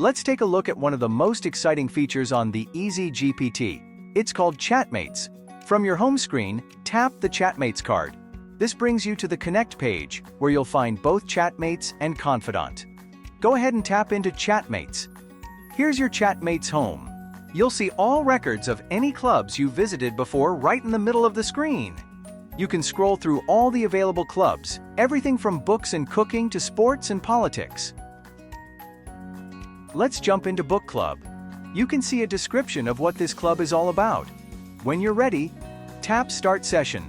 Let's take a look at one of the most exciting features on the TheEasyGPT. It's called Chatmates. From your home screen, tap the Chatmates card. This brings you to the Connect page, where you'll find both Chatmates and Confidant. Go ahead and tap into Chatmates. Here's your Chatmates home. You'll see all records of any clubs you visited before right in the middle of the screen. You can scroll through all the available clubs, everything from books and cooking to sports and politics. Let's jump into Book Club. You can see a description of what this club is all about. When you're ready, tap Start Session.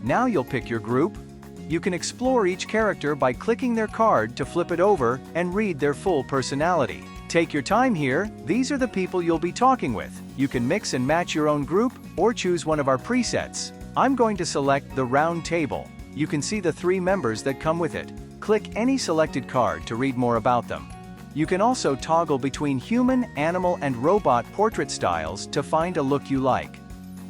Now you'll pick your group. You can explore each character by clicking their card to flip it over and read their full personality. Take your time here. These are the people you'll be talking with. You can mix and match your own group or choose one of our presets. I'm going to select the round table. You can see the 3 members that come with it. Click any selected card to read more about them. You can also toggle between human, animal, and robot portrait styles to find a look you like.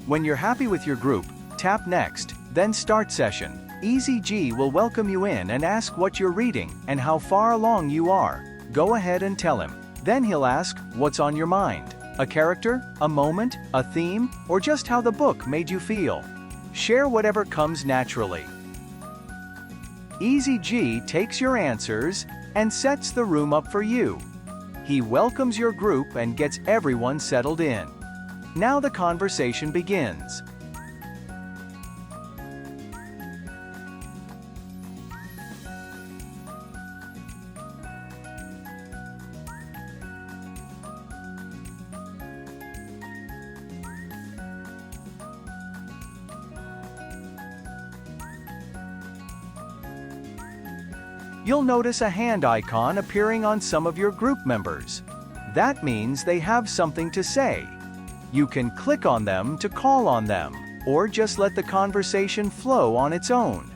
When you're happy with your group, tap Next, then Start Session. EasyG will welcome you in and ask what you're reading and how far along you are. Go ahead and tell him. Then he'll ask, what's on your mind? A character, a moment, a theme, or just how the book made you feel? Share whatever comes naturally. EasyG takes your answers and sets the room up for you. He welcomes your group and gets everyone settled in. Now the conversation begins. You'll notice a hand icon appearing on some of your group members. That means they have something to say. You can click on them to call on them, or just let the conversation flow on its own.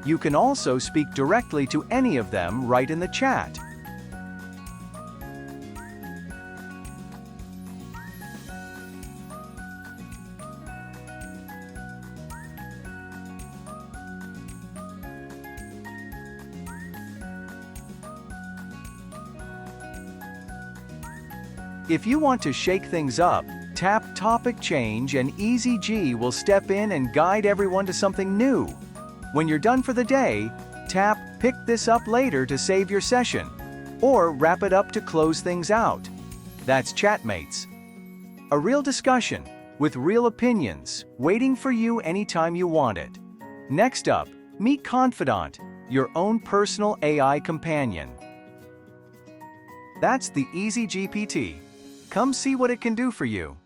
You can also speak directly to any of them right in the chat. If you want to shake things up, tap Topic Change and EasyG will step in and guide everyone to something new. When you're done for the day, tap Pick this up later to save your session, or wrap it up to close things out. That's Chatmates. A real discussion, with real opinions, waiting for you anytime you want it. Next up, meet Confidant, your own personal AI companion. That's the TheEasyGPT. Come see what it can do for you.